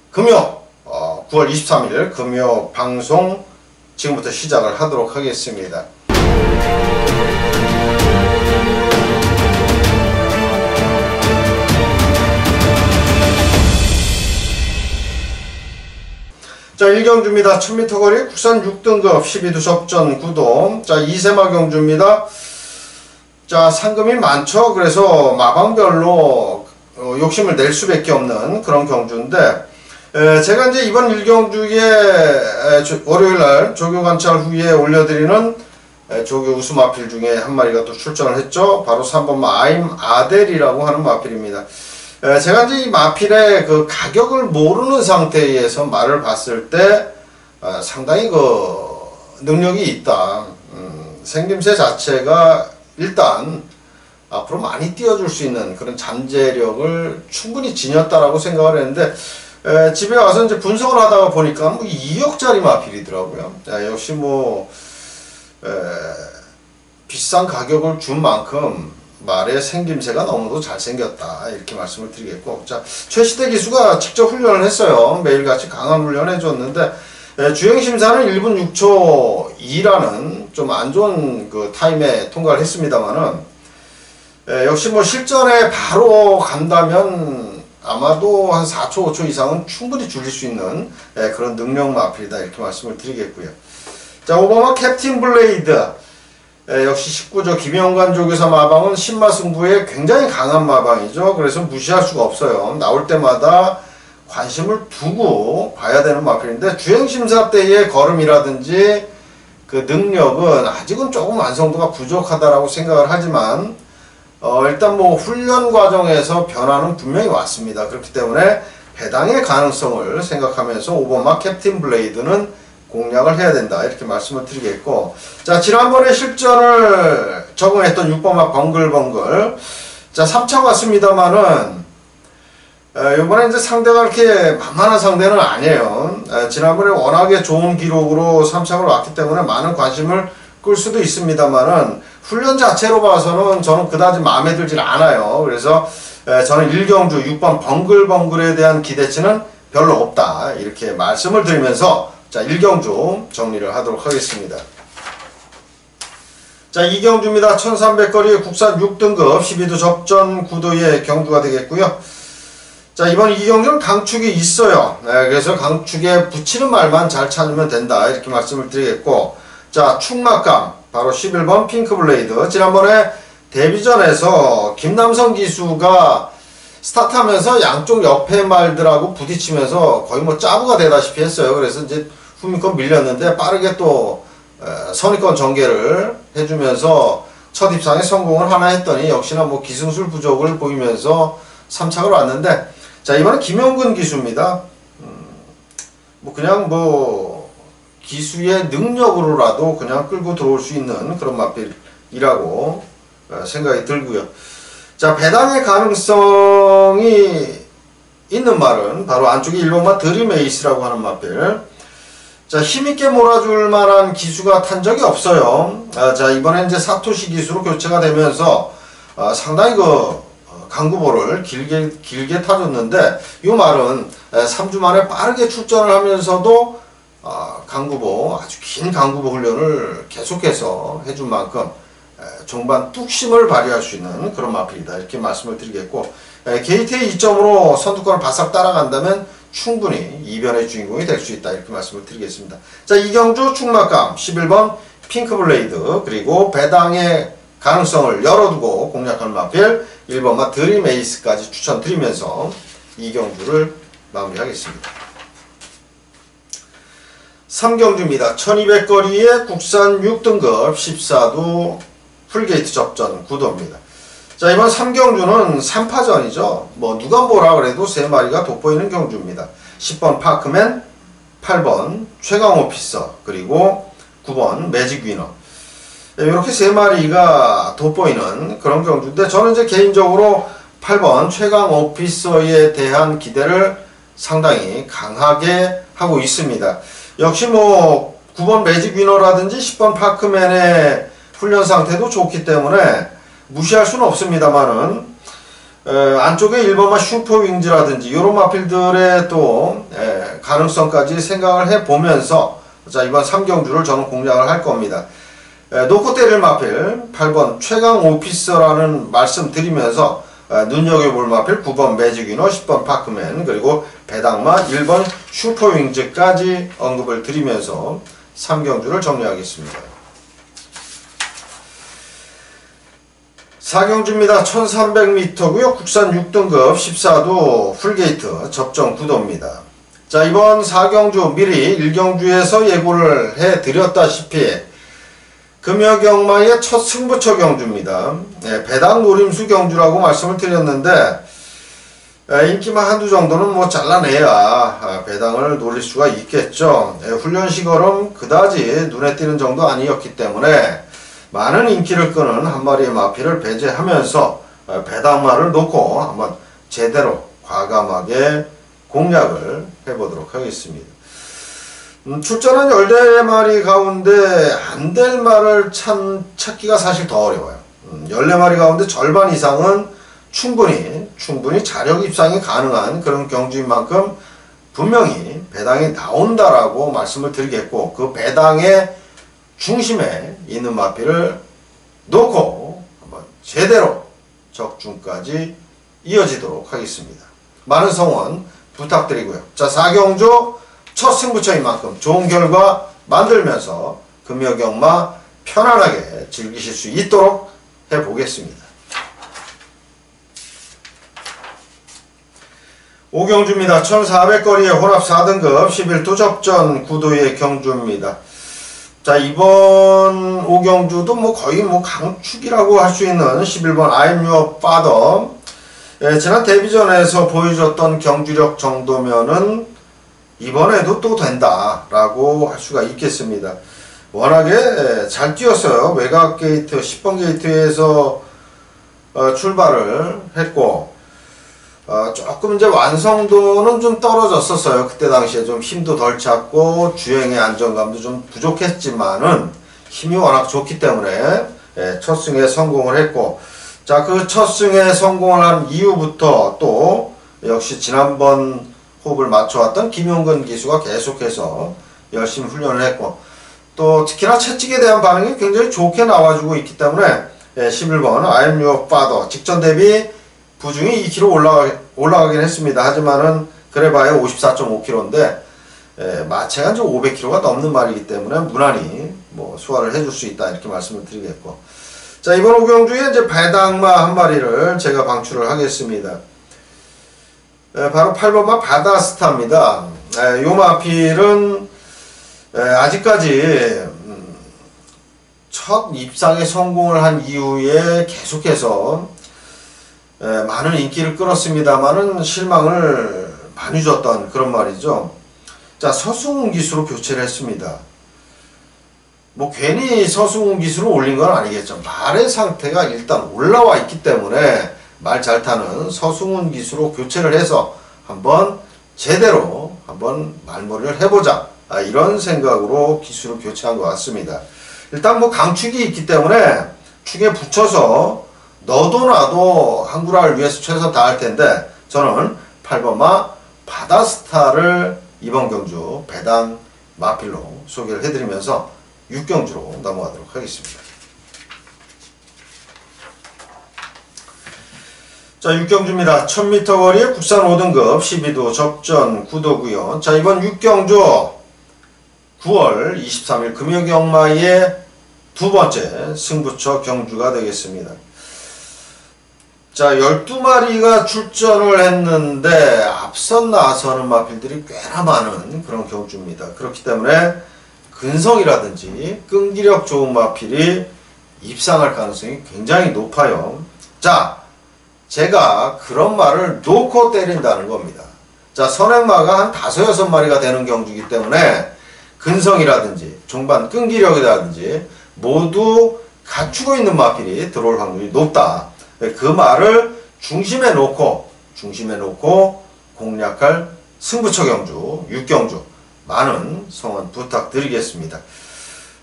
금요 9월 23일 금요 방송 지금부터 시작을 하도록 하겠습니다. 자, 1경주입니다. 1000m 거리 국산 6등급 12두 접전 9도. 자, 2세마 경주입니다. 자, 상금이 많죠. 그래서 마방별로 욕심을 낼 수밖에 없는 그런 경주인데 제가 이제 이번 1경주에 월요일날 조교 관찰 후에 올려드리는 조교 우수 마필 중에 한 마리가 또 출전을 했죠. 바로 3번 아임 아델이라고 하는 마필입니다. 제가 이제 이 마필의 그 가격을 모르는 상태에서 말을 봤을 때 상당히 그 능력이 있다. 생김새 자체가 일단 앞으로 많이 띄워줄 수 있는 그런 잠재력을 충분히 지녔다라고 생각을 했는데 집에 와서 이제 분석을 하다가 보니까 뭐 2억짜리 마필이더라고요. 역시 뭐 비싼 가격을 준 만큼 말의 생김새가 너무도 잘생겼다 이렇게 말씀을 드리겠고, 자, 최시대 기수가 직접 훈련을 했어요. 매일같이 강한 훈련을 해줬는데 주행심사는 1분 6초 2라는 좀 안 좋은 그 타임에 통과를 했습니다만은 역시 뭐 실전에 바로 간다면 아마도 한 4초 5초 이상은 충분히 줄일 수 있는 그런 능력 마필이다 이렇게 말씀을 드리겠고요. 자, 오버마 캡틴 블레이드 역시 19조 김영관 조교사 마방은 신마승부에 굉장히 강한 마방이죠. 그래서 무시할 수가 없어요. 나올 때마다 관심을 두고 봐야 되는 마필인데 주행심사 때의 걸음이라든지 그 능력은 아직은 조금 완성도가 부족하다라고 생각을 하지만 일단 뭐 훈련 과정에서 변화는 분명히 왔습니다. 그렇기 때문에 배당의 가능성을 생각하면서 오버마 캡틴 블레이드는 공략을 해야 된다 이렇게 말씀을 드리겠고, 자, 지난번에 실전을 적응했던 6번마 벙글벙글, 자, 3차 왔습니다만은 이번에 이제 상대가 그렇게 만만한 상대는 아니에요. 지난번에 워낙에 좋은 기록으로 3차를 왔기 때문에 많은 관심을 끌 수도 있습니다만은 훈련 자체로 봐서는 저는 그다지 마음에 들질 않아요. 그래서 저는 1경주 6번 벙글벙글에 대한 기대치는 별로 없다 이렇게 말씀을 드리면서 자, 1경주 정리를 하도록 하겠습니다. 자, 2경주입니다. 1300거리의 국산 6등급 12도 접전 구도의 경주가 되겠고요. 자, 이번 2경주는 강축이 있어요. 그래서 강축에 붙이는 말만 잘 찾으면 된다 이렇게 말씀을 드리겠고, 자, 축막감 바로 11번 핑크블레이드. 지난번에 데뷔전에서 김남성 기수가 스타트하면서 양쪽 옆에 말들하고 부딪히면서 거의 뭐 짜부가 되다시피 했어요. 그래서 이제 후미권 밀렸는데 빠르게 또 선의권 전개를 해주면서 첫 입상에 성공을 하나 했더니 역시나 뭐 기승술 부족을 보이면서 3착을 왔는데, 자, 이번엔 김용근 기수입니다. 뭐 그냥 뭐 기수의 능력으로라도 그냥 끌고 들어올 수 있는 그런 마필이라고 생각이 들고요. 자, 배당의 가능성이 있는 말은 바로 안쪽에 1번마 드림 에이스라고 하는 마필. 자, 힘있게 몰아줄 만한 기수가 탄 적이 없어요. 자, 이번에 이제 사토시 기수로 교체가 되면서 상당히 그 강구보를 길게 타줬는데, 이 말은 3주 만에 빠르게 출전을 하면서도 강구보, 아주 긴 강구보 훈련을 계속해서 해준 만큼 종반 뚝심을 발휘할 수 있는 그런 마필이다 이렇게 말씀을 드리겠고, 게이트의 2점으로 선두권을 바싹 따라간다면 충분히 이변의 주인공이 될 수 있다 이렇게 말씀을 드리겠습니다. 자, 이경주 축막감 11번 핑크블레이드, 그리고 배당의 가능성을 열어두고 공략하는 마필 1번마 드림 에이스까지 추천드리면서 이경주를 마무리하겠습니다. 3경주입니다. 1200거리의 국산 6등급 14도 풀게이트 접전 구도입니다. 자, 이번 3경주는 3파전이죠. 뭐 누가 뭐라 그래도 3마리가 돋보이는 경주입니다. 10번 파크맨, 8번 최강 오피서, 그리고 9번 매직 위너. 이렇게 3마리가 돋보이는 그런 경주인데, 저는 이제 개인적으로 8번 최강 오피서에 대한 기대를 상당히 강하게 하고 있습니다. 역시 뭐 9번 매직 위너라든지 10번 파크맨의 훈련 상태도 좋기 때문에 무시할 수는 없습니다만은 안쪽에 1번마 슈퍼윙즈라든지 이런 마필들의 또 가능성까지 생각을 해보면서 자, 이번 3경주를 저는 공략을 할 겁니다. 놓고 때릴 마필 8번 최강 오피서라는 말씀 드리면서 눈여겨볼 마필 9번 매직 위너, 10번 파크맨, 그리고 배당마 1번 슈퍼윙즈까지 언급을 드리면서 3경주를 정리하겠습니다. 4경주입니다. 1300m고요. 국산 6등급 14도 풀게이트 접전 구도입니다. 자, 이번 4경주 미리 1경주에서 예고를 해드렸다시피 금여경마의 첫 승부처 경주입니다. 배당 노림수 경주라고 말씀을 드렸는데 인기만 한두 정도는 뭐 잘라내야 배당을 노릴 수가 있겠죠. 훈련 시걸음 그다지 눈에 띄는 정도 아니었기 때문에 많은 인기를 끄는 한 마리의 마필을 배제하면서 배당마를 놓고 한번 제대로 과감하게 공략을 해보도록 하겠습니다. 출전한 14마리 가운데 안 될 말을 찾기가 사실 더 어려워요. 14마리 가운데 절반 이상은 충분히 자력 입상이 가능한 그런 경주인 만큼 분명히 배당이 나온다라고 말씀을 드리겠고, 그 배당의 중심에 있는 마필을 놓고 한번 제대로 적중까지 이어지도록 하겠습니다. 많은 성원 부탁드리고요. 자, 4경주 첫 승부처인 만큼 좋은 결과 만들면서 금요경마 편안하게 즐기실 수 있도록 해보겠습니다. 5경주입니다. 1400거리의 혼합 4등급 11두 접전 9도의 경주입니다. 자, 이번 5경주도 뭐 거의 뭐 강축이라고 할 수 있는 11번 I'm Your Father. 예, 지난 데뷔전에서 보여줬던 경주력 정도면은 이번에도 또 된다라고 할 수가 있겠습니다. 워낙에 잘 뛰었어요. 외곽 게이트 10번 게이트에서 출발을 했고 조금 이제 완성도는 좀 떨어졌었어요. 그때 당시에 좀 힘도 덜 찼고 주행의 안정감도 좀 부족했지만은 힘이 워낙 좋기 때문에 첫 승에 성공을 했고, 자, 그 첫 승에 성공을 한 이후부터 또 역시 지난번 호흡을 맞춰왔던 김용근 기수가 계속해서 열심히 훈련을 했고, 또 특히나 채찍에 대한 반응이 굉장히 좋게 나와주고 있기 때문에 11번 I'm Your Father 직전 대비 부중이 2kg 올라가긴 했습니다. 하지만은 그래봐야 54.5kg인데 마체가 이제 500kg가 넘는 말이기 때문에 무난히 뭐 소화를 해줄 수 있다 이렇게 말씀을 드리겠고, 자, 이번 5경주에 이제 배당마 한 마리를 제가 방출을 하겠습니다. 바로 8번마 바다스타입니다. 요 마필은 아직까지 첫 입상에 성공을 한 이후에 계속해서 많은 인기를 끌었습니다만은 실망을 많이 줬던 그런 말이죠. 자, 서승훈 기수로 교체를 했습니다. 뭐 괜히 서승훈 기수로 올린 건 아니겠죠. 말의 상태가 일단 올라와 있기 때문에 말 잘 타는 서승훈 기수로 교체를 해서 한번 제대로 한번 말머리를 해보자, 이런 생각으로 기수를 교체한 것 같습니다. 일단 뭐 강축이 있기 때문에 축에 붙여서 너도 나도 한구라를 위해서 최선 다할 텐데 저는 8번마 바다스타를 이번 경주 배당 마필로 소개를 해드리면서 6경주로 넘어가도록 하겠습니다. 자, 6경주입니다. 1000m 거리의 국산 5등급 12도 접전 9도구요. 자, 이번 6경주 9월 23일 금요경마의 두 번째 승부처 경주가 되겠습니다. 자, 12마리가 출전을 했는데 앞선 나서는 마필들이 꽤나 많은 그런 경주입니다. 그렇기 때문에 근성이라든지 끈기력 좋은 마필이 입상할 가능성이 굉장히 높아요. 자, 제가 그런 말을 놓고 때린다는 겁니다. 자, 선행마가 한 5, 6마리가 되는 경주이기 때문에 근성이라든지 종반 끈기력이라든지 모두 갖추고 있는 마필이 들어올 확률이 높다. 그 말을 중심에 놓고 공략할 승부처 경주 6경주 많은 성원 부탁드리겠습니다.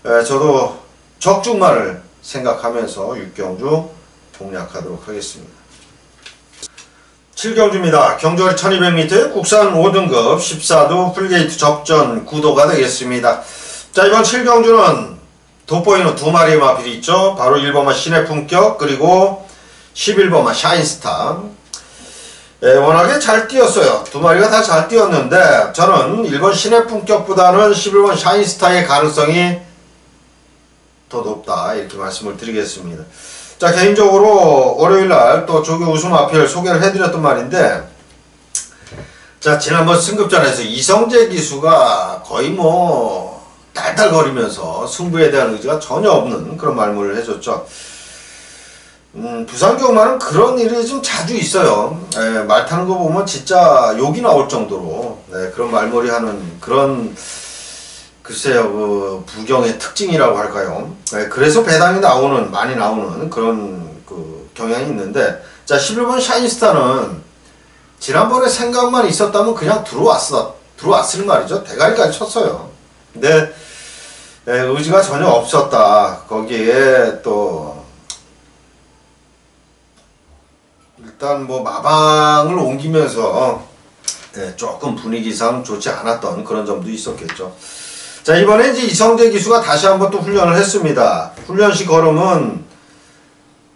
저도 적중만을 생각하면서 6경주 공략하도록 하겠습니다. 7경주입니다. 경주거리 1200m 국산 5등급 14도 풀게이트 접전 9도가 되겠습니다. 자, 이번 7경주는 돋보이는 두 마리의 마필이 있죠. 바로 1번마 신의 품격 그리고 11번마 샤인스타. 워낙에 잘 뛰었어요. 두 마리가 다 잘 뛰었는데 저는 1번 신의 품격보다는 11번 샤인스타의 가능성이 더 높다 이렇게 말씀을 드리겠습니다. 자, 개인적으로 월요일날 또 조기 우승 마필 소개를 해드렸던 말인데, 자, 지난번 승급전에서 이성재 기수가 거의 뭐 딸딸거리면서 승부에 대한 의지가 전혀 없는 그런 말문을 해줬죠. 부산 경마는 그런 일이 좀 자주 있어요. 말 타는 거 보면 진짜 욕이 나올 정도로 그런 말머리 하는 그런, 글쎄요, 그 부경의 특징이라고 할까요? 그래서 배당이 많이 나오는 그런 그 경향이 있는데, 자, 11번 샤인스타는 지난번에 생각만 있었다면 그냥 들어왔을 말이죠. 대가리까지 쳤어요. 근데 의지가 전혀 없었다. 거기에 또 일단 뭐 마방을 옮기면서 조금 분위기상 좋지 않았던 그런 점도 있었겠죠. 자, 이번에 이제 이성재 기수가 다시 한번 또 훈련을 했습니다. 훈련 시 걸음은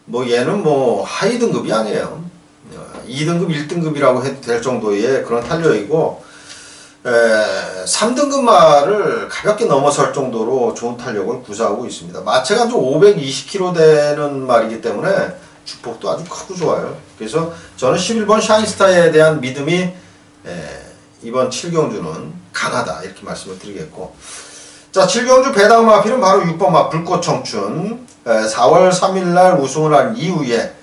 뭐 얘는 뭐 하위 등급이 아니에요. 2등급, 1등급이라고 해도 될 정도의 그런 탄력이고 3등급 말을 가볍게 넘어설 정도로 좋은 탄력을 구사하고 있습니다. 마체가 한 520kg 되는 말이기 때문에 주폭도 아주 크고 좋아요. 그래서 저는 11번 샤인스타에 대한 믿음이 이번 7경주는 강하다 이렇게 말씀을 드리겠고, 자, 7경주 배당 마필은 바로 6번 마 불꽃청춘. 4월 3일날 우승을 한 이후에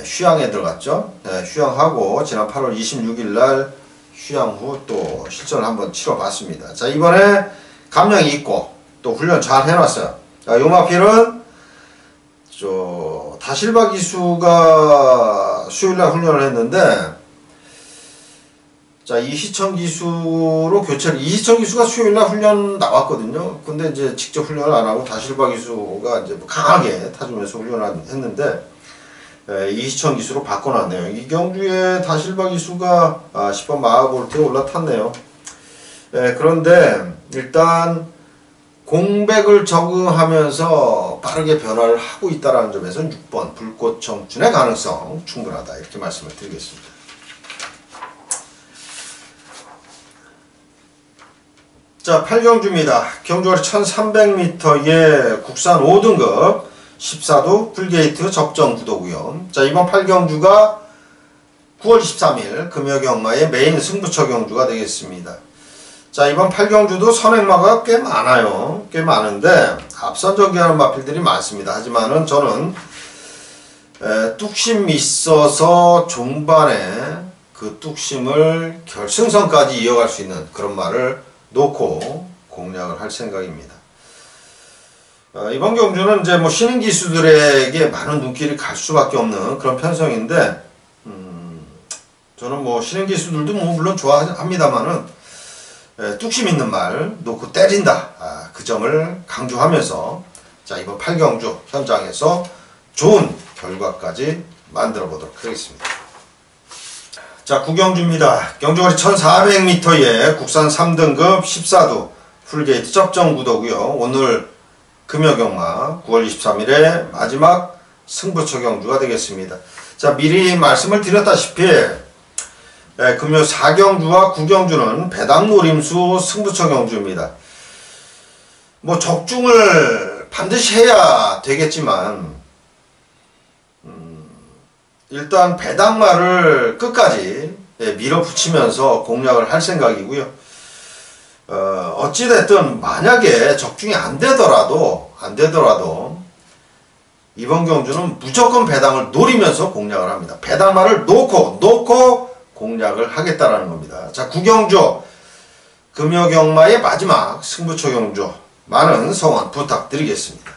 휴양에 들어갔죠. 휴양하고 지난 8월 26일날 휴양 후 또 실전을 한번 치러봤습니다. 자, 이번에 감량이 있고 또 훈련 잘 해놨어요. 자, 요 마필은 다실바 기수가 수요일날 훈련을 했는데, 자, 이희천 기수로 교체를, 이희천 기수가 수요일날 훈련 나왔거든요. 근데 이제 직접 훈련을 안 하고 다실바 기수가 이제 강하게 타주면서 훈련을 했는데, 이희천 기수로 바꿔놨네요. 이 경주에 다실바 기수가 10번 마하볼트에 올라탔네요. 그런데 일단 공백을 적응하면서 빠르게 변화를 하고 있다는 점에서 6번 불꽃청춘의 가능성 충분하다 이렇게 말씀을 드리겠습니다. 자, 8경주입니다. 경주거리 1300m의 국산 5등급 14도 풀게이트 접전 구도고요. 자, 이번 8경주가 9월 23일 금요경마의 메인 승부처 경주가 되겠습니다. 자, 이번 8경주도 선행마가 꽤 많아요. 꽤 많은데 앞선 전개하는 마필들이 많습니다. 하지만은 저는 뚝심이 있어서 종반에 그 뚝심을 결승선까지 이어갈 수 있는 그런 말을 놓고 공략을 할 생각입니다. 이번 경주는 이제 뭐 신인 기수들에게 많은 눈길이 갈 수밖에 없는 그런 편성인데, 저는 뭐 신인 기수들도 뭐 물론 좋아합니다만은 뚝심 있는 말 놓고 때린다, 그 점을 강조하면서 자, 이번 8경주 현장에서 좋은 결과까지 만들어 보도록 하겠습니다. 자, 9경주입니다. 경주거리 1400m의 국산 3등급 14도 풀게이트 접전 구도고요. 오늘 금요경마 9월 23일에 마지막 승부처 경주가 되겠습니다. 자, 미리 말씀을 드렸다시피 금요 4경주와 9경주는 배당 노림수 승부처 경주입니다. 뭐 적중을 반드시 해야 되겠지만 일단 배당말을 끝까지 밀어붙이면서 공략을 할 생각이고요. 어찌됐든 만약에 적중이 안 되더라도 이번 경주는 무조건 배당을 노리면서 공략을 합니다. 배당말을 놓고 공략을 하겠다라는 겁니다. 자, 9경주 금요경마의 마지막 승부처 경주 많은 성원 부탁드리겠습니다.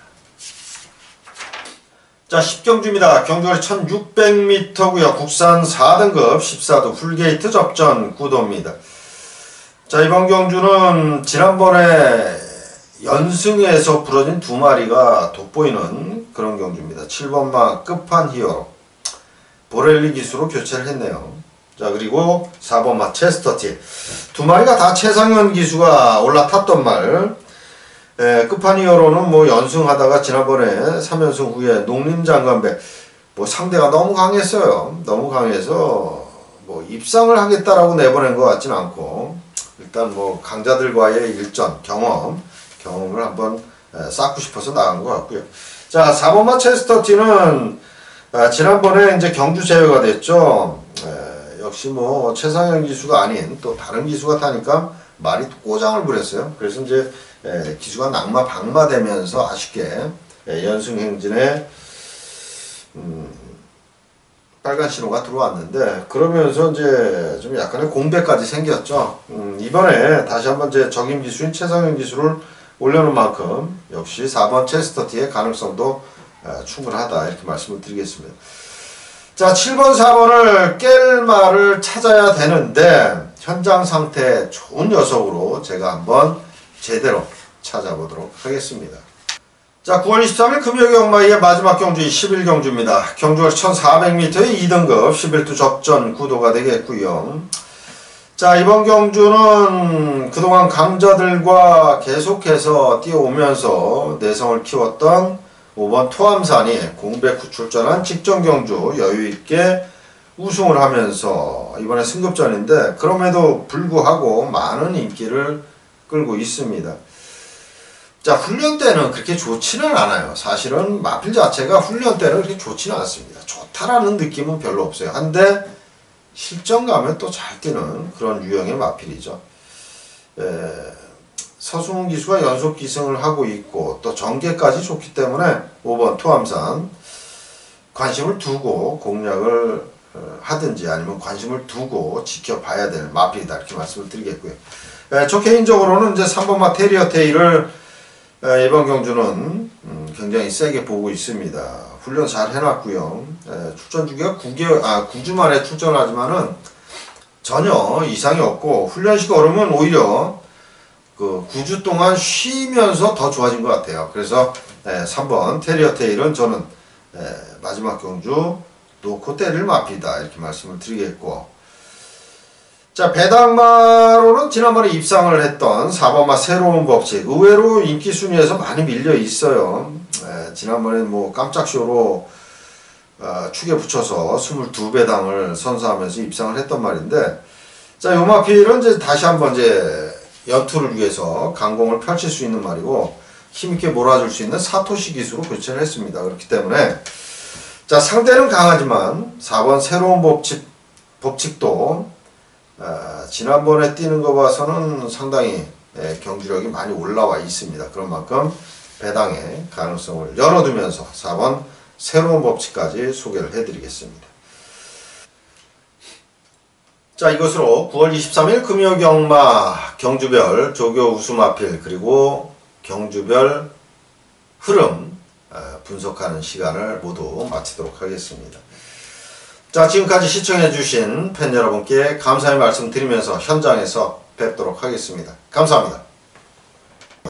자, 10경주입니다. 경주거리 1600m고요. 국산 4등급 14도 풀게이트 접전 구도입니다. 자, 이번 경주는 지난번에 연승에서 부러진 두 마리가 돋보이는 그런 경주입니다. 7번마 끝판 히어로 보렐리 기수로 교체를 했네요. 자, 그리고 4번마 체스터티 두 마리가 다 최상현 기수가 올라탔던 말. 끝판 히어로는 뭐 연승하다가 지난번에 3연승 후에 농림장관배 뭐 상대가 너무 강했어요. 너무 강해서 뭐 입상을 하겠다라고 내보낸 것 같진 않고, 일단 뭐 강자들과의 일전 경험을 한번 쌓고 싶어서 나간 것 같고요. 자, 4번마 체스터티는 지난번에 이제 경주 제외가 됐죠. 역시 뭐 최상현 기수가 아닌 또 다른 기수가 타니까 말이 꼬장을 부렸어요. 그래서 이제 기수가 낙마방마되면서 아쉽게 연승 행진에 빨간 신호가 들어왔는데, 그러면서 이제 좀 약간의 공백까지 생겼죠. 이번에 다시 한번 이제 적임 기수인 최상현 기수를 올려놓은 만큼 역시 4번 체스터티의 가능성도 충분하다 이렇게 말씀을 드리겠습니다. 자, 7번 4번을 깰 말을 찾아야 되는데 현장 상태 좋은 녀석으로 제가 한번 제대로 찾아보도록 하겠습니다. 자, 9월 23일 금요경마의 마지막 경주인 11경주입니다. 경주거리 1400m의 2등급 11도 접전 구도가 되겠고요. 자, 이번 경주는 그동안 강자들과 계속해서 뛰어오면서 내성을 키웠던 5번 토암산이 공백 후 출전한 직전 경주 여유있게 우승을 하면서 이번에 승급전인데 그럼에도 불구하고 많은 인기를 끌고 있습니다. 자, 훈련 때는 그렇게 좋지는 않아요. 사실은 마필 자체가 훈련 때는 그렇게 좋지는 않습니다. 좋다라는 느낌은 별로 없어요. 한데 실전 가면 또 잘 뛰는 그런 유형의 마필이죠. 서승훈 기수가 연속 기승을 하고 있고 또 전개까지 좋기 때문에 5번 토암산 관심을 두고 공략을 하든지 아니면 관심을 두고 지켜봐야 될 마필이다 이렇게 말씀을 드리겠고요. 저 개인적으로는 이제 3번마 테리어 테일을 이번 경주는 굉장히 세게 보고 있습니다. 훈련 잘 해놨고요. 출전 주기가 9주 만에 출전하지만은 전혀 이상이 없고 훈련식 얼음은 오히려 그 9주 동안 쉬면서 더 좋아진 것 같아요. 그래서 3번 테리어 테일은 저는 마지막 경주 놓고 때릴 마필이다 이렇게 말씀을 드리겠고, 자, 배당마로는 지난번에 입상을 했던 4번마 새로운 법칙 의외로 인기 순위에서 많이 밀려 있어요. 지난번에 뭐 깜짝 쇼로 축에 붙여서 22배당을 선사하면서 입상을 했던 말인데, 자, 요 마필은 이제 다시 한번 이제 연투를 위해서 강공을 펼칠 수 있는 말이고 힘있게 몰아줄 수 있는 사토시 기수로 교체를 했습니다. 그렇기 때문에 자, 상대는 강하지만 4번 새로운 법칙도 지난번에 뛰는 거 봐서는 상당히 경주력이 많이 올라와 있습니다. 그런 만큼 배당의 가능성을 열어두면서 4번 새로운 법칙까지 소개를 해드리겠습니다. 자, 이것으로 9월 23일 금요경마 경주별 조교 우수마필 그리고 경주별 흐름 분석하는 시간을 모두 마치도록 하겠습니다. 자, 지금까지 시청해주신 팬 여러분께 감사의 말씀 드리면서 현장에서 뵙도록 하겠습니다. 감사합니다.